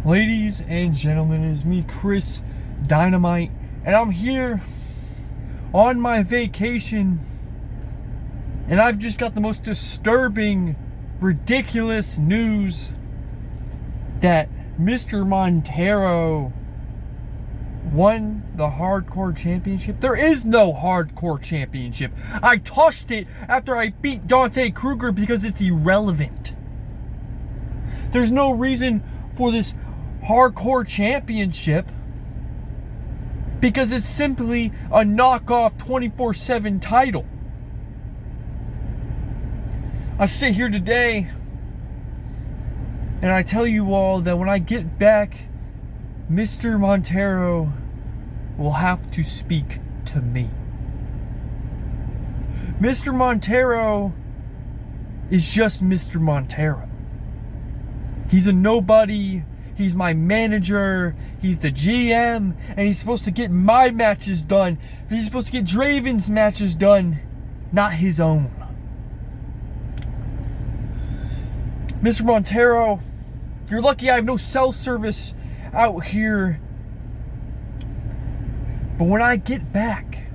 Ladies and gentlemen, it is me, Chris Dynamite, and I'm here on my vacation, and I've just got the most disturbing, ridiculous news that Mr. Montero won the hardcore championship. There is no hardcore championship. I tossed it after I beat Dante Kruger because it's irrelevant. There's no reason for this hardcore championship because it's simply a knockoff 24/7 title. I sit here today and I tell you all that when I get back, Mr. Montero will have to speak to me. Mr. Montero is just Mr. Montero. He's a nobody. He's my manager. He's the GM. And he's supposed to get my matches done. He's supposed to get Draven's matches done, not his own. Mr. Montero, you're lucky I have no cell service out here. But when I get back,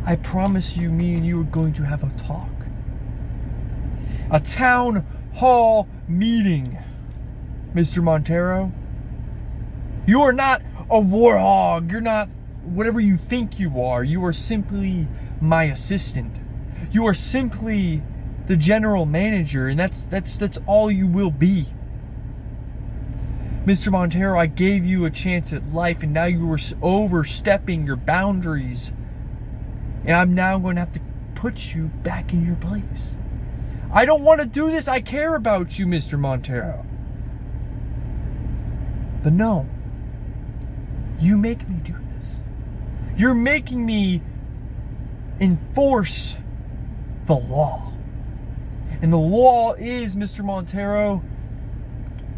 I promise you, me and you are going to have a talk. A town hall meeting, Mr. Montero. You are not a war hog. You're not whatever you think you are. You are simply my assistant. You are simply the general manager, and that's all you will be. Mr. Montero, I gave you a chance at life, and now you are overstepping your boundaries. And I'm now going to have to put you back in your place. I don't want to do this. I care about you, Mr. Montero. But no, you make me do this. You're making me enforce the law. And the law is, Mr. Montero,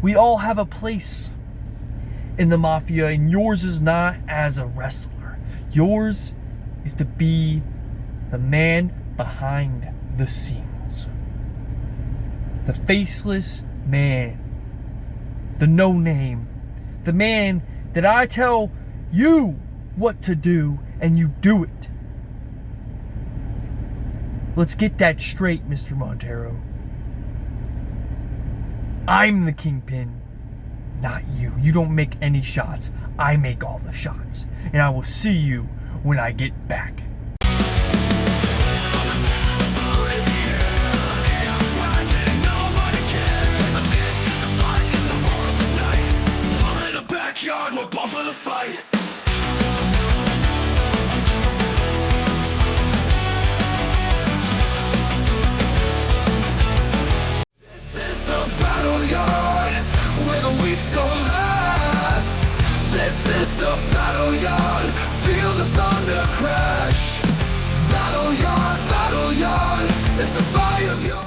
we all have a place in the mafia, and yours is not as a wrestler. Yours is to be the man behind the scenes. The faceless man. The no-name. The man that I tell you what to do, and you do it. Let's get that straight, Mr. Montero. I'm the kingpin, not you. You don't make any shots. I make all the shots. And I will see you when I get back. We're born for the fight. This is the BattleYard, where the weak don't last. This is the BattleYard, feel the thunder crash. BattleYard, it's the fire of your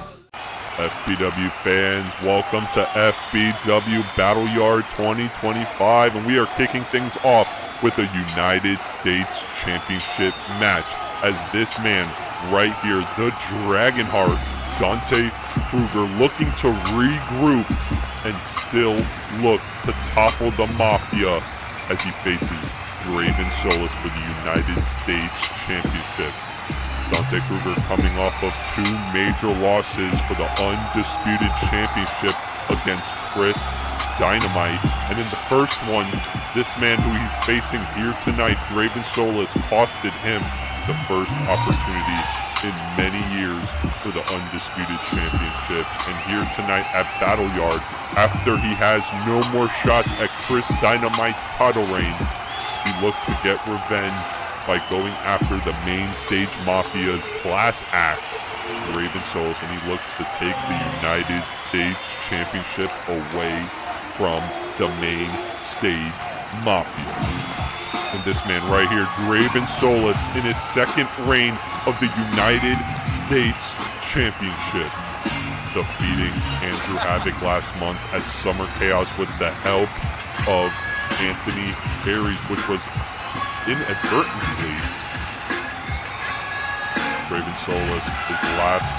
FBW fans, welcome to FBW BattleYard 2025, and we are kicking things off with a United States Championship match as this man right here, the Dragonheart, Dante Kruger, looking to regroup and still looks to topple the Mafia as he faces Draven Solis for the United States Championship. Dante Kruger coming off of 2 major losses for the Undisputed Championship against Chris Dynamite. And in the first one, this man who he's facing here tonight, Draven Solis, costed him the first opportunity in many years for the Undisputed Championship. And here tonight at BattleYard, after he has no more shots at Chris Dynamite's title reign, he looks to get revenge by going after the main stage Mafia's class act, Draven Solis, and he looks to take the United States Championship away from the main stage Mafia. And this man right here, Draven Solis, in his second reign of the United States Championship, defeating Andrew Havoc last month at Summer Chaos with the help of Anthony Harry, which was inadvertently Draven Solis, his last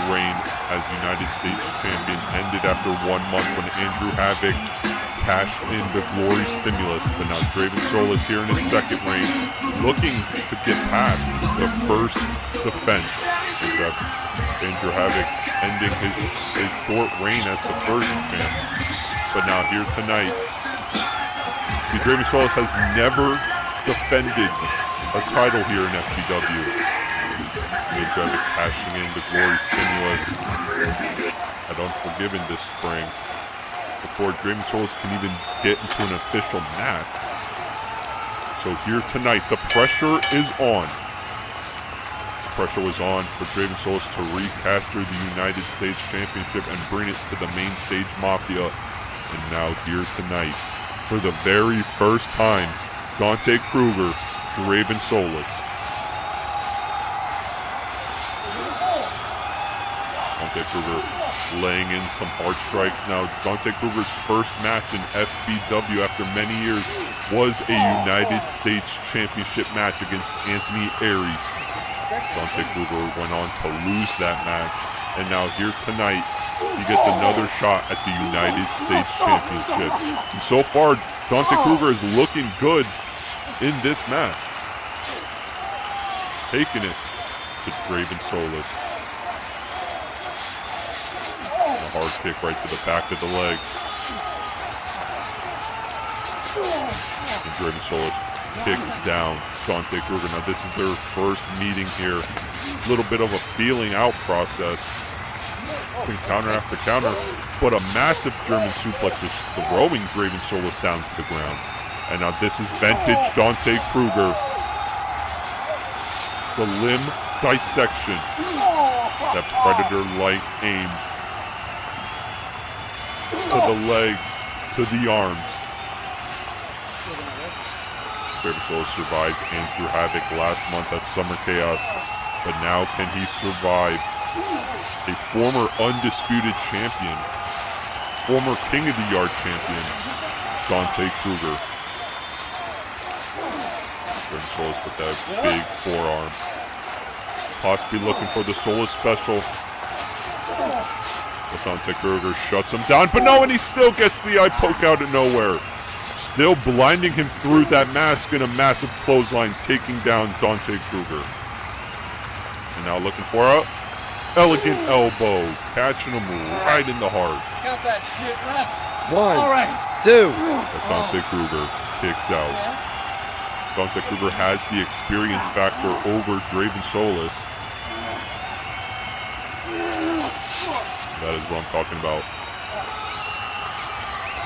reign as United States champion ended after 1 month when Andrew Havoc cashed in the glory stimulus. But now Draven Solis here in his second reign, looking to get past the first defense. Andrew Havoc ending his short reign as the first champ. But now here tonight, Draven Solis has never defended a title here in FBW. Andrew Havoc cashing in the glory stimulus at Unforgiven this spring before Draven Solis can even get into an official match. So here tonight, the pressure is on. The pressure was on for Draven Solis to recapture the United States Championship and bring it to the main stage Mafia. And now here tonight, for the very first time, Dante Kruger, Draven Solis. Dante Kruger laying in some hard strikes. Now, Dante Kruger's first match in FBW after many years was a United States Championship match against Anthony Aries. Dante Kruger went on to lose that match, and now here tonight, he gets another shot at the United States Championship. And so far, Dante Kruger is looking good in this match. Taking it to Draven Solis. A hard kick right to the back of the leg. And Draven Solis kicks down Dante Kruger. Now this is their first meeting here. A little bit of a feeling out process. Counter after counter, but a massive German suplex is throwing Draven Solis down to the ground. And now this is vintage Dante Kruger. The limb dissection. That Predator-like aim. To the legs, to the arms. Draven Solis survived Andrew Havoc last month at Summer Chaos. But now can he survive a former undisputed champion, former King of the Yard champion, Dante Kruger. Draven Solis with that big forearm. Possibly looking for the Solis special. But Dante Kruger shuts him down. But no, and he still gets the eye poke out of nowhere. Still blinding him through that mask in a massive clothesline, taking down Dante Kruger. And now looking for a elegant elbow, catching him right in the heart. Got that shit right. 1, 2. But Dante Kruger kicks out. Dante Kruger has the experience factor over Draven Solis. That is what I'm talking about.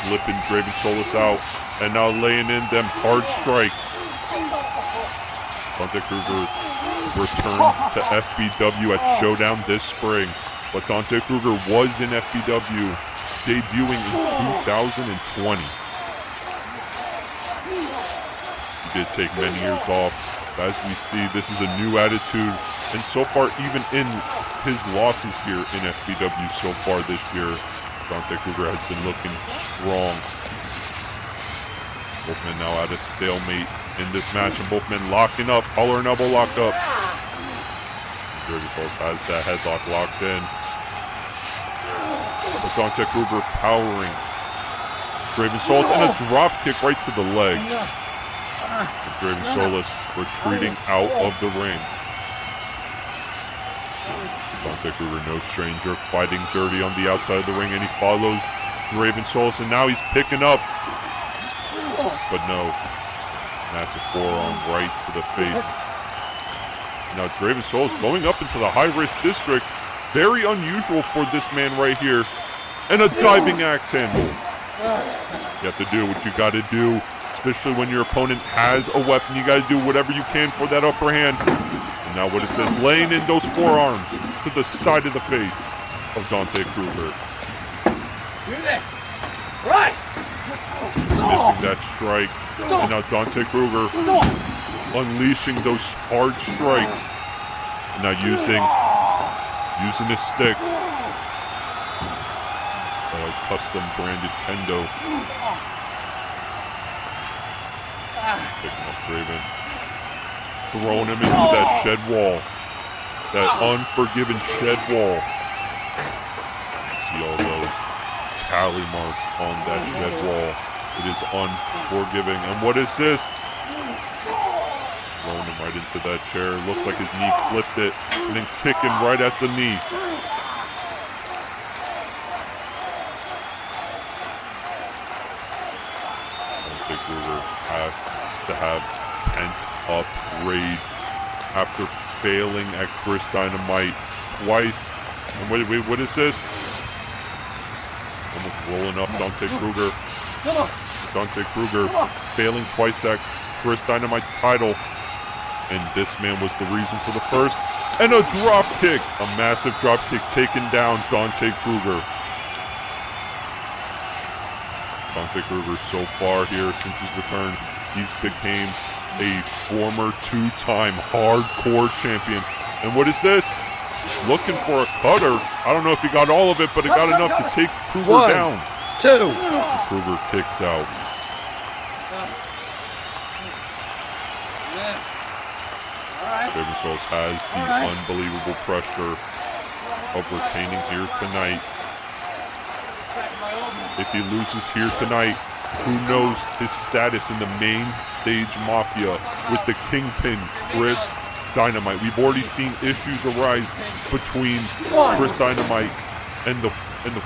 Flipping Draven Solis out, and now laying in them hard strikes. Dante Kruger returned to FBW at Showdown this spring, but Dante Kruger was in FBW debuting in 2020. He did take many years off. As we see, this is a new attitude, and so far, even in his losses here in FBW so far this year, Dante Kruger has been looking strong. Both men now at a stalemate in this match, and both men locking up, collar and elbow locked up. Draven Solis has that headlock locked in. But Dante Kruger powering Draven Solis, and a drop kick right to the leg. And Draven Solis retreating out of the ring. Dante Kruger, no stranger, fighting dirty on the outside of the ring, and he follows Draven Solis, and now he's picking up. But no. Massive forearm right to the face. Now Draven Solis going up into the high-risk district. Very unusual for this man right here. And a diving axe handle. You have to do what you got to do, especially when your opponent has a weapon. You got to do whatever you can for that upper hand. And now what it says, laying in those forearms to the side of the face of Dante Kruger. Do this. Right. Missing that strike. And now Dante Kruger unleashing those hard strikes. And now using his stick. A custom branded kendo. Picking up Draven. Throwing him into that shed wall. That unforgiven shed wall. see all those tally marks on that shed wall. It is unforgiving. And what is this? Throwing him right into that chair. Looks like his knee flipped it. And then kicking right at the knee. Dante Kruger has to have pent-up rage after failing at Chris Dynamite twice. And what is this? Almost rolling up Dante Kruger. Dante Kruger failing twice at Chris Dynamite's title. And this man was the reason for the first. And a drop kick. A massive drop kick taking down Dante Kruger. Dante Kruger so far here since his return, he's became a former two-time hardcore champion. And what is this? Looking for a cutter. I don't know if he got all of it, but it got enough to take Kruger down. 2. Kruger kicks out. Raven Souls has the unbelievable pressure of retaining here tonight. If he loses here tonight, who knows his status in the main stage mafia with the Kingpin, Chris Dynamite. We've already seen issues arise between Chris Dynamite and the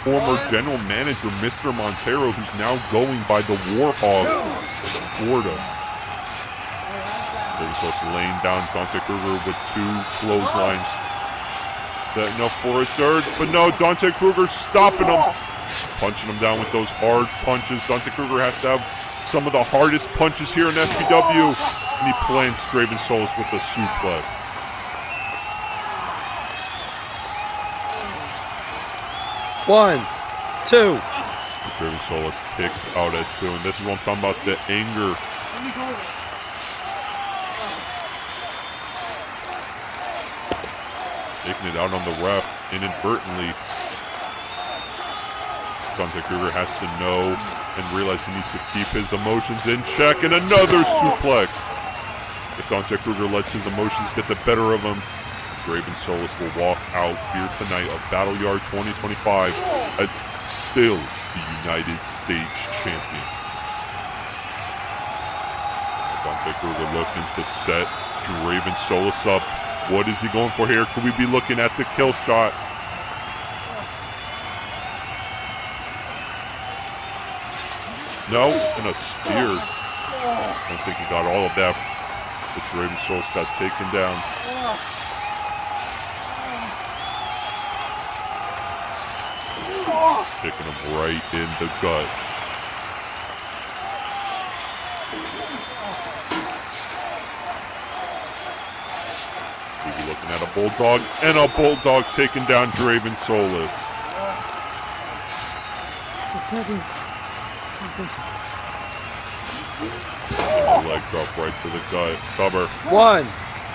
former general manager, Mr. Montero, who's now going by the Warhog Florida. There's also laying down Dante Kruger with 2 clotheslines. Setting up for a third, but no, Dante Kruger stopping him. Punching him down with those hard punches. Dante Kruger has to have some of the hardest punches here in FBW. And he plants Draven Solis with a suplex. One, two. Draven Solis kicks out at 2. And this is what I'm talking about, the anger. Taking it out on the ref inadvertently. Dante Kruger has to know and realize he needs to keep his emotions in check. And another suplex. If Dante Kruger lets his emotions get the better of him, Draven Solis will walk out here tonight of BattleYard 2025 as still the United States champion. Dante Kruger looking to set Draven Solis up. What is he going for here? Could we be looking at the kill shot? No, and a spear. I don't think he got all of that. But Draven Solis got taken down. Kicking him right in the gut. We'll be looking at a bulldog, and a bulldog taking down Draven Solis. Leg drop right to the gut. Cover. 1,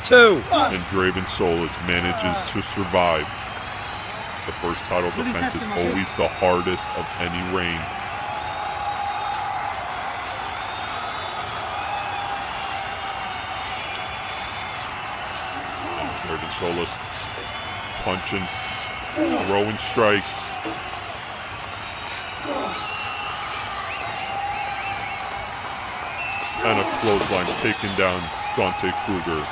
2. And Draven Solis manages to survive. The first title defense is always the hardest of any reign. And Draven Solis punching, throwing strikes. And a clothesline taking down Dante Kruger.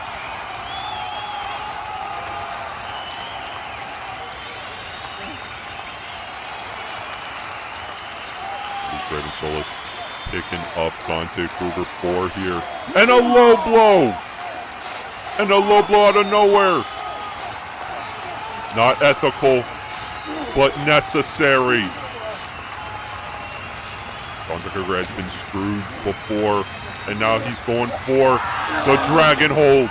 Draven Solis picking up Dante Kruger 4 here. And a low blow! And a low blow out of nowhere. Not ethical, but necessary. Dante Kruger has been screwed before. And now he's going for the Dragon Hold.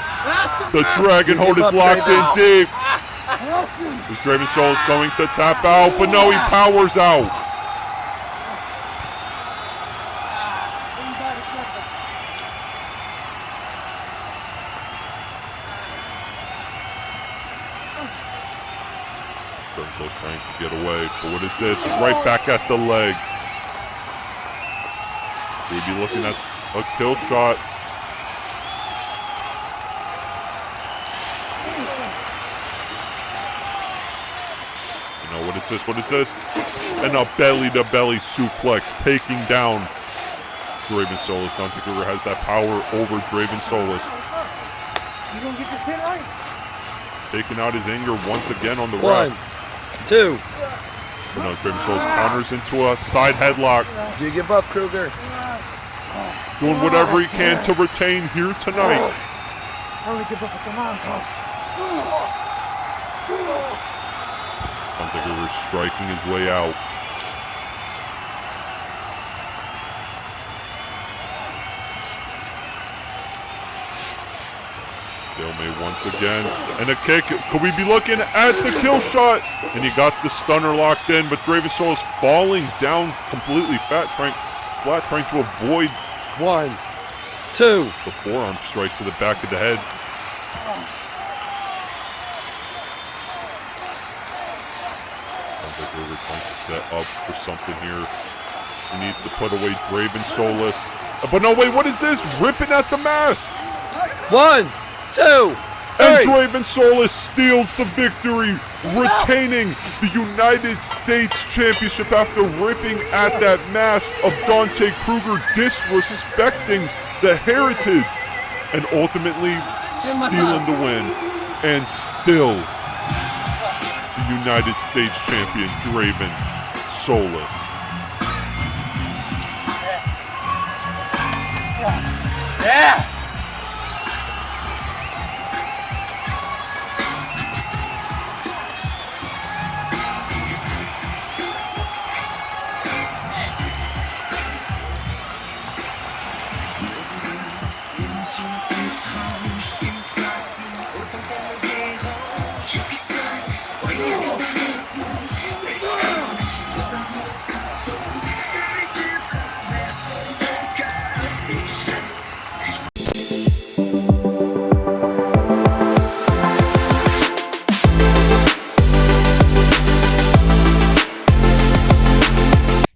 The Dragon Hold is locked in deep. Is Draven Solis going to tap out? But no, he powers out. Draven Solis trying to get away. But what is this? Right back at the leg. We'd be looking at a kill shot. You know what is this? What is this? And a belly-to-belly suplex, taking down Draven Solus. Dante Kruger has that power over Draven Solus. You gonna get this pin right? Taking out his anger once again on the One, ref. two. No, Draven Solus counters into a side headlock. Do you give up, Kruger? Doing whatever he can to retain here tonight. I only give up at your mom's house. Dante Kruger striking his way out. Stalemate once again. And a kick. Could we be looking at the kill shot? And he got the stunner locked in, but Draven Solus falling down completely flat, trying to avoid One, two. the forearm strike to the back of the head. Dante Kruger trying to set up for something here. He needs to put away Draven Solus. But no, wait, what is this? Ripping at the mask! One, two, And three. Draven Solus steals the victory, retaining the United States Championship after ripping at that mask of Dante Kruger, disrespecting the heritage, and ultimately stealing the win. And still, the United States Champion, Draven Solus. Yeah!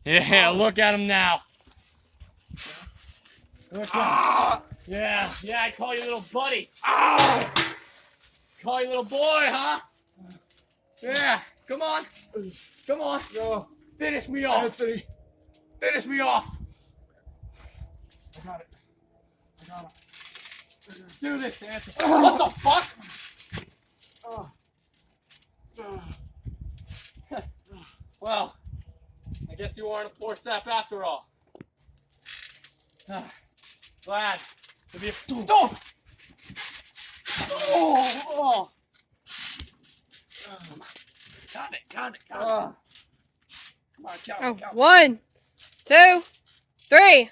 Yeah, look at him now. Look at him. Yeah, I call you little buddy. Call you little boy, huh? Yeah, come on. Come on. No. Finish me off. Anthony. Finish me off. I got it. Do this, Anthony. What the fuck? Well, I guess you weren't a poor sap after all. Glad to be a... Oh! Count it. Come on, count it. 1, 2, 3.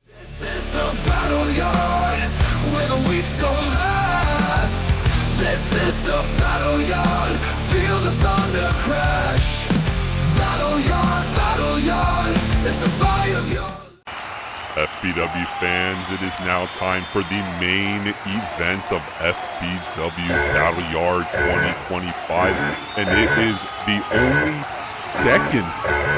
This is the BattleYard, where the weak don't last. This is the BattleYard, feel the thunder crash. BattleYard, it's the fire of your... FBW fans, it is now time for the main event of FBW BattleYard 2025, and it is the only second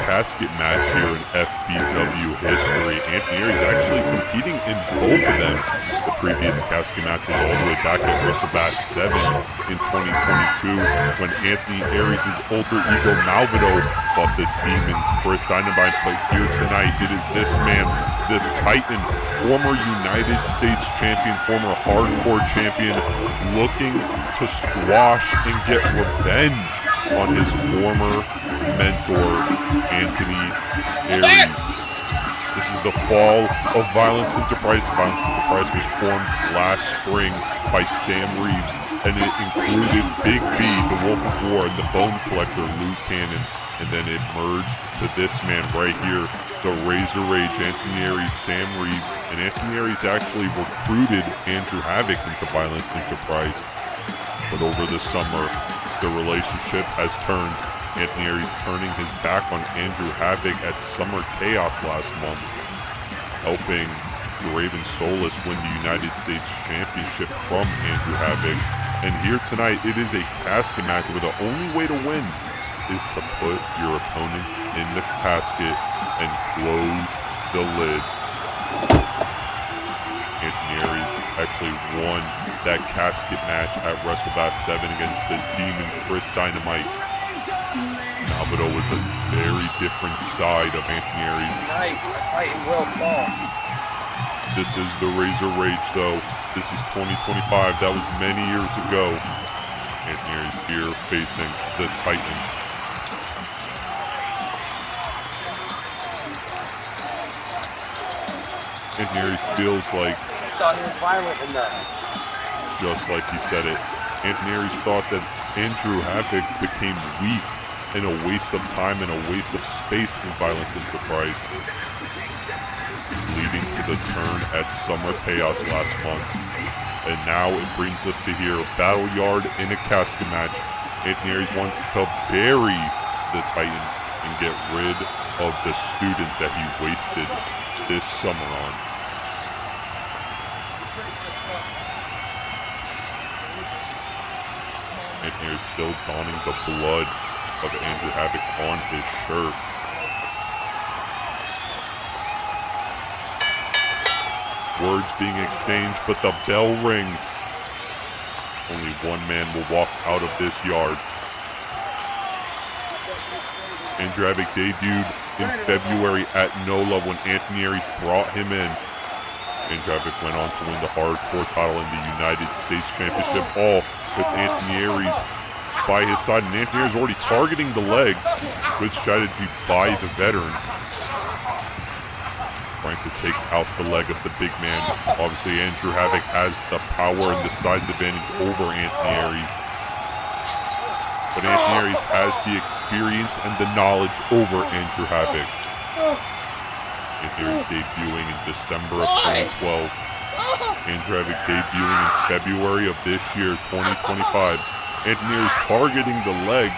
casket match here in FBW history. Anthony Aries actually competing in both of them. The previous casket match was all the way back at WrestleBat 7 in 2022 when Anthony Aries' alter ego Malvado fought the Demon Chris Dynamite. But here tonight, it is this man, the Titan, former United States champion, former hardcore champion, looking to squash and get revenge on his former mentor, Anthony Aries. This is the fall of Violence Enterprise. Violence Enterprise was formed last spring by Sam Reeves, and it included Big B, the Wolf of War, and the Bone Collector, Luke Cannon. And then it merged to this man right here, the Razor Rage, Anthony Aries, Sam Reeves. And Anthony Aries actually recruited Andrew Havoc into Violence Enterprise. But over the summer, the relationship has turned. Anthony Aries turning his back on Andrew Havoc at Summer Chaos last month, helping Draven Solus win the United States Championship from Andrew Havoc. And here tonight, it is a casket match where the only way to win is to put your opponent in the casket and close the lid. actually won that casket match at WrestleBash 7 against the Demon Chris Dynamite. Alvaro was a very different side of Anthony Aries. Nice. The Titan will fall. This is the Razor Rage, though. This is 2025. That was many years ago. Anthony Aries here facing the Titan. Anthony Aries feels like, Thought he was violent in that. just like he said it, Anthony Aries thought that Andrew Havoc became weak and a waste of time and a waste of space in Violence Enterprise, leading to the turn at Summer Chaos last month. And now it brings us to here, BattleYard in a casket match. Anthony Aries wants to bury the Titan and get rid of the student that he wasted this summer on. Anthony Aries still donning the blood of Andrew Havoc on his shirt. Words being exchanged, but the bell rings. Only one man will walk out of this yard. Andrew Havoc debuted in February at NOLA when Anthony Aries brought him in. Andrew Havoc went on to win the hardcore title in the United States Championship, all with Anthony Aries by his side. And Anthony Aries already targeting the leg. Good strategy by the veteran. Trying to take out the leg of the big man. Obviously, Andrew Havoc has the power and the size advantage over Anthony Aries. But Anthony Aries has the experience and the knowledge over Andrew Havoc. Anthony Aries debuting in December of 2012. Andrew Havoc debuting in February of this year, 2025. Anthony Aries targeting the leg.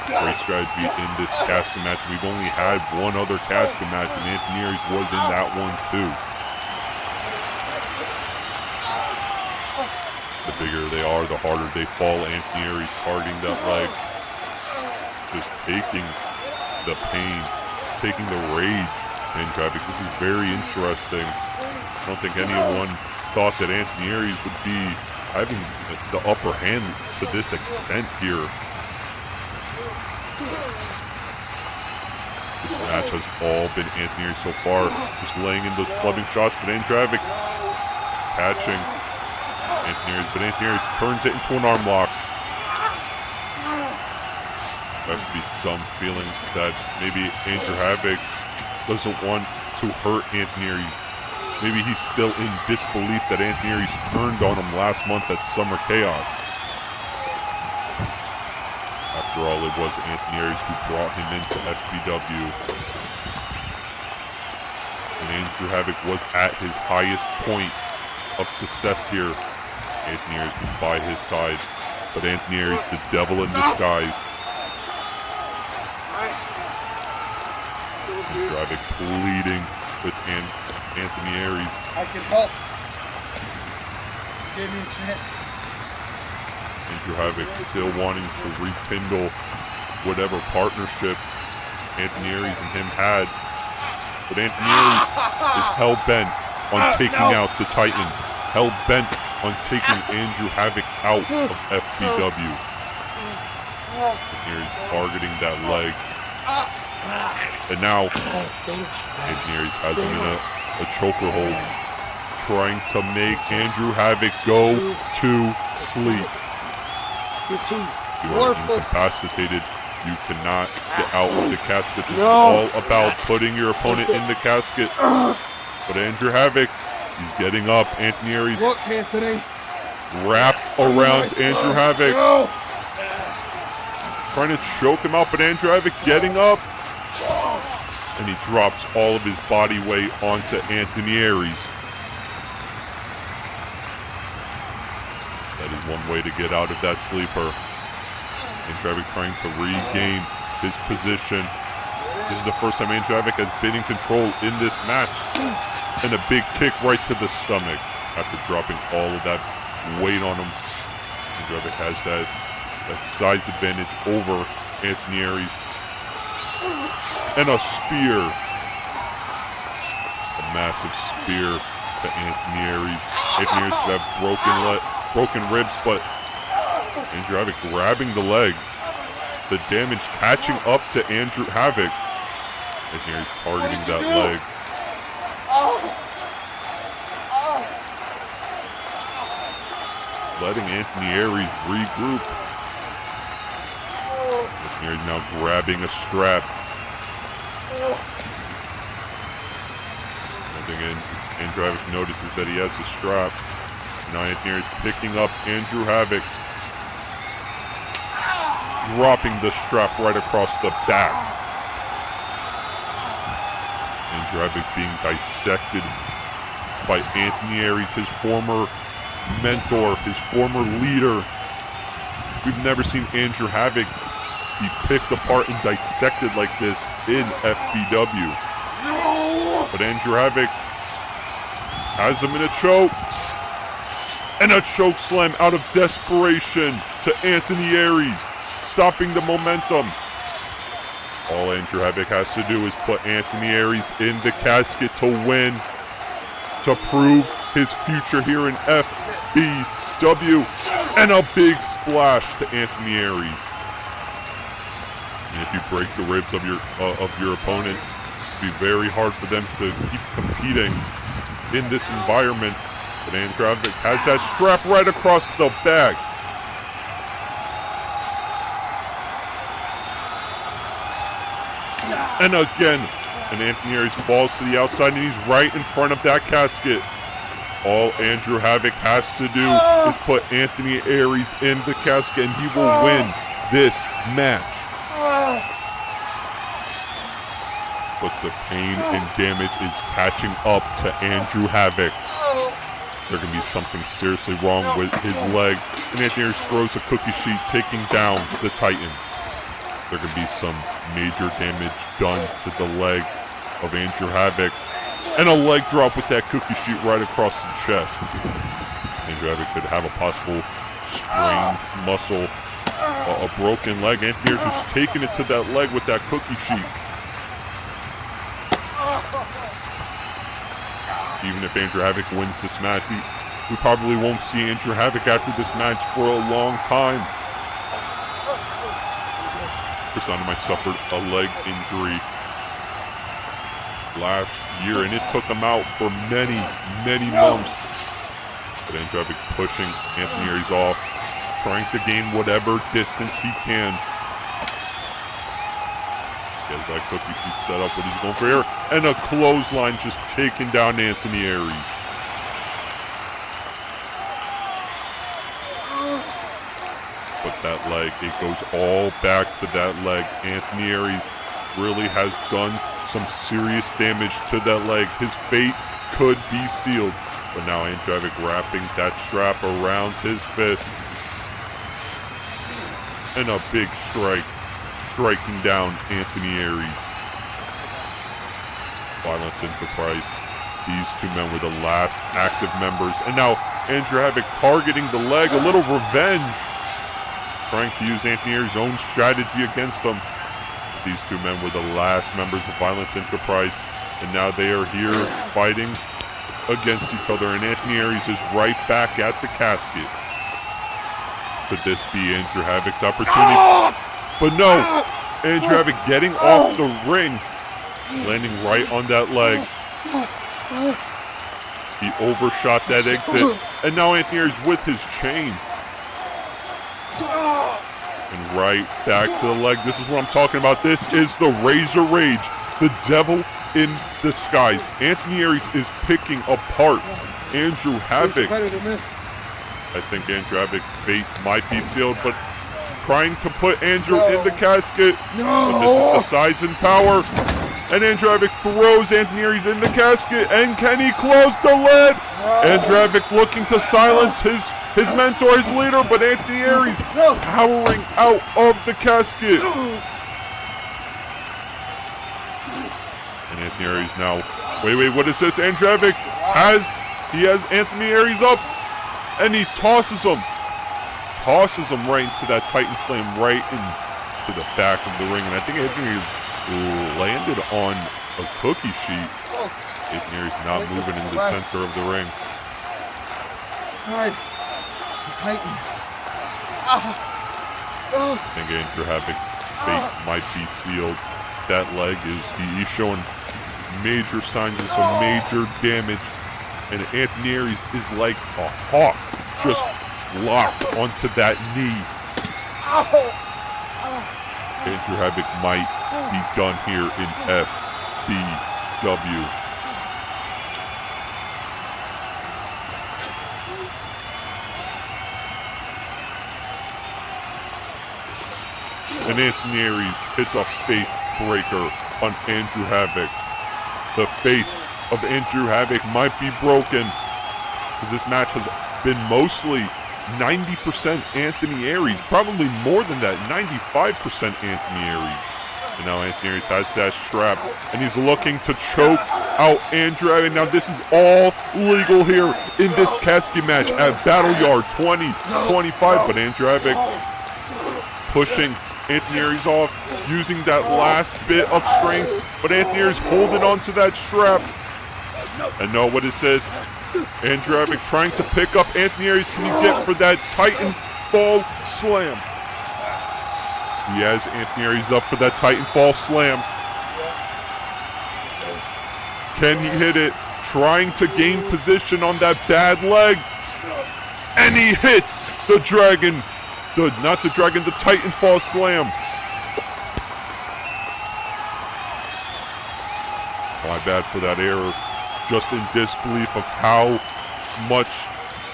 Great strategy in this casket match. We've only had one other casket match, and Anthony Aries was in that one too. The bigger they are, the harder they fall. Anthony Aries targeting that leg. Just taking the pain, taking the rage. Andrew Havoc, this is very interesting. I don't think anyone thought that Anthony Aries would be having the upper hand to this extent here. This match has all been Anthony Aries so far, just laying in those clubbing shots, but Andrew Havoc catching Anthony Aries, but Anthony Aries turns it into an arm lock. There has to be some feeling that maybe Andrew Havoc doesn't want to hurt Anthony Aries. Maybe he's still in disbelief that Anthony Aries turned on him last month at Summer Chaos. After all, it was Anthony Aries who brought him into FBW. And Andrew Havoc was at his highest point of success here. Anthony Aries was by his side, but Anthony Aries, the devil in disguise. Andrew Havoc pleading with Anthony Aries. I can help. Give me a chance. Andrew Havoc still wanting to rekindle whatever partnership Anthony Aries and him had. But Anthony Aries is hell-bent on taking out the Titan. Hell-bent on taking Andrew Havoc out of FBW. Anthony Aries targeting that leg. And now, Anthony Aries has him in a choker hold, trying to make Andrew Havoc go to sleep. You're too You are worthless. incapacitated. You cannot get out of the casket. This is all about putting your opponent in the casket. But Andrew Havoc, he's getting up. Anthony Aries Look, Anthony. wrapped around Andrew Havoc, No. trying to choke him out. But Andrew Havoc getting up, and he drops all of his body weight onto Anthony Aries. That is one way to get out of that sleeper. Andrew Havoc trying to regain his position. This is the first time Andrew Havoc has been in control in this match. And a big kick right to the stomach after dropping all of that weight on him. Andrew Havoc has that size advantage over Anthony Aries. And a spear. A massive spear to Anthony Aries. Anthony Aries should have broken ribs, but Andrew Havoc grabbing the leg. The damage catching up to Andrew Havoc. Anthony Aries targeting that leg. Letting Anthony Aries regroup. Anthony Aries now grabbing a strap. I think Andrew Havoc notices that he has a strap. Now Anthony Aries picking up Andrew Havoc. Dropping the strap right across the back. Andrew Havoc being dissected by Anthony Aries, his former mentor, his former leader. We've never seen Andrew Havoc be picked apart and dissected like this in FBW. But Andrew Havoc has him in a choke. And a choke slam out of desperation to Anthony Aries, stopping the momentum. All Andrew Havoc has to do is put Anthony Aries in the casket to win, to prove his future here in FBW, and a big splash to Anthony Aries. And if you break the ribs of your opponent, it'll be very hard for them to keep competing in this environment. But Andrew Havoc has that strap right across the back. And again, and Anthony Aries falls to the outside, and he's right in front of that casket. All Andrew Havoc has to do is put Anthony Aries in the casket, and he will win this match. But the pain and damage is catching up to Andrew Havoc. There can be something seriously wrong with his leg, and Anthony Aries throws a cookie sheet, taking down the Titan. There could be some major damage done to the leg of Andrew Havoc. And a leg drop with that cookie sheet right across the chest. Andrew Havoc could have a possible sprained muscle, a broken leg. Anthony Aries was taking it to that leg with that cookie sheet. Even if Andrew Havoc wins this match, we probably won't see Andrew Havoc after this match for a long time. Chris Dynamite suffered a leg injury last year, and it took him out for many, many months. But Andrew Havoc pushing Anthony Aries off, trying to gain whatever distance he can. He has that cookie sheet set up, but he's going for air, and a clothesline just taking down Anthony Aries. But that leg, it goes all back to that leg. Anthony Aries really has done some serious damage to that leg. His fate could be sealed. But now Andrew Havoc wrapping that strap around his fist. And a big strike, striking down Anthony Aries. Violence Enterprise. These two men were the last active members. And now Andrew Havoc targeting the leg, a little revenge. Trying to use Anthony Aries' own strategy against them. These two men were the last members of Violence Enterprise, and now they are here fighting against each other, and Anthony Aries is right back at the casket. Could this be Andrew Havoc's opportunity? But no! Andrew Havoc getting off the ring, landing right on that leg. He overshot that exit, and now Anthony Aries with his chain. And right back to the leg. This is what I'm talking about. This is the Razor Rage, the devil in disguise. Anthony Aries is picking apart Andrew Havoc. I think Andrew Havoc's fate might be sealed, but trying to put Andrew in the casket. But this is the size and power. And Andrew Havoc throws Anthony Aries in the casket. And can he close the lid? Andrew Havoc looking to silence his mentor, his leader, but Anthony Aries powering out of the casket. And Anthony Aries now, wait, what is this? Andrew Havoc has Anthony Aries up, and he tosses him right into that Titan Slam, right into the back of the ring. And I think Anthony Aries landed on a cookie sheet. Anthony Aries not moving in the center of the ring. God. The Titan. I think Andrew Havoc's fate might be sealed. That leg he's showing major signs of some major damage. And Anthony Aries is like a hawk, just locked onto that knee. Andrew Havoc might be done here in FBW. And Anthony Aries hits a faith breaker on Andrew Havoc. The faith of Andrew Havoc might be broken because this match has been mostly 90% Anthony Aries, probably more than that, 95% Anthony Aries. And now Anthony Aries has that strap, and he's looking to choke out Andrew Havoc. Now this is all legal here in this casket match at BattleYard 2025, but Andrew Havoc pushing Anthony Aries off, using that last bit of strength, but Anthony Aries holding onto that strap. And know what it says? Andrew Havoc trying to pick up Anthony Aries. Can he get for that Titan Fall Slam? He has Anthony Aries up for that Titan Fall Slam. Can he hit it? Trying to gain position on that bad leg. And he hits the Dragon. Not the Dragon, the Titan Fall Slam. My bad for that error. Just in disbelief of how much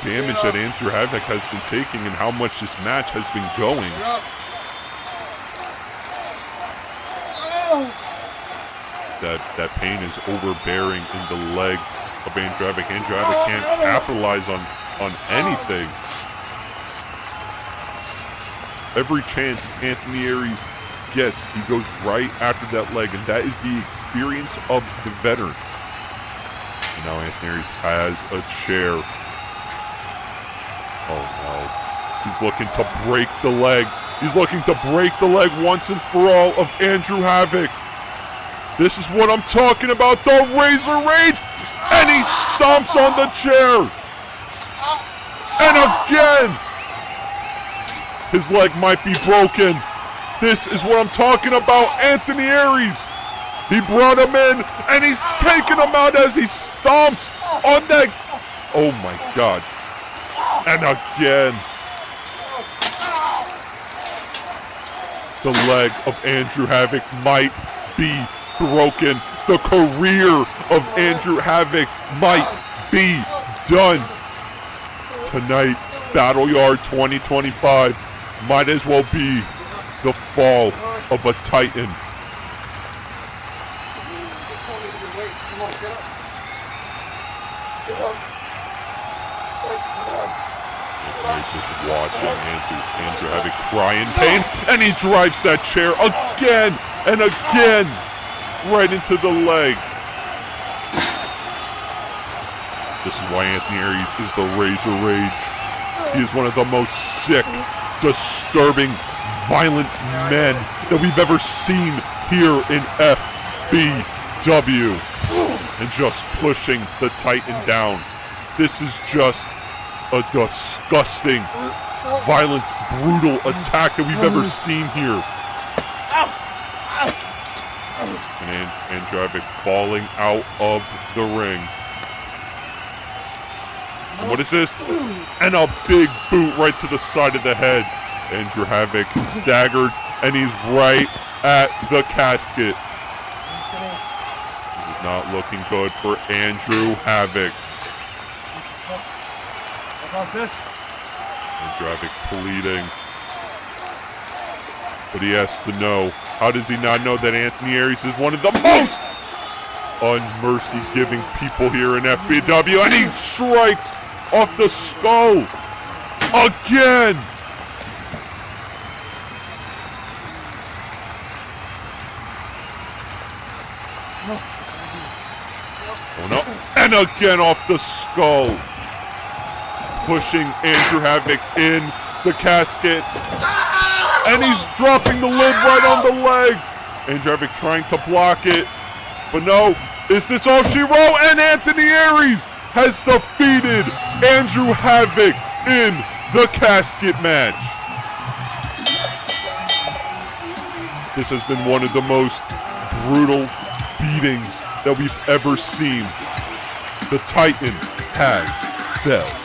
damage that Andrew Havoc has been taking and how much this match has been going. That pain is overbearing in the leg of Andrew Havoc. Andrew Havoc can't capitalize on anything. Every chance Anthony Aries gets, he goes right after that leg, and that is the experience of the veteran. And now Anthony Aries has a chair. Oh no. He's looking to break the leg. He's looking to break the leg once and for all of Andrew Havoc. This is what I'm talking about, the Razor Rage! And he stomps on the chair! And again! His leg might be broken. This is what I'm talking about, Anthony Aries. He brought him in, and he's taking him out as he stomps on that. Oh my God. And again. The leg of Andrew Havoc might be broken. The career of Andrew Havoc might be done. Tonight, BattleYard 2025 might as well be the fall of a Titan. He's just watching Andrew Havoc cry in pain, and he drives that chair again and again right into the leg. This is why Anthony Aries is the Razor Rage. He is one of the most sick, disturbing, violent men that we've ever seen here in FBW. And just pushing the Titan down. This is just a disgusting, violent, brutal attack that we've ever seen here. And Andrew Havoc falling out of the ring. And what is this? And a big boot right to the side of the head. Andrew Havoc staggered, and he's right at the casket. This is not looking good for Andrew Havoc. How about this? Andrew Havoc pleading. But he has to know. How does he not know that Anthony Aries is one of the most unmercy-giving people here in FBW? And he strikes off the skull again. Oh no. And again off the skull. Pushing Andrew Havoc in the casket. And he's dropping the lid right on the leg. Andrew Havoc trying to block it. But no. Is this all she wrote? And Anthony Aries has defeated Andrew Havoc in the casket match. This has been one of the most brutal beatings that we've ever seen. The Titan has fell.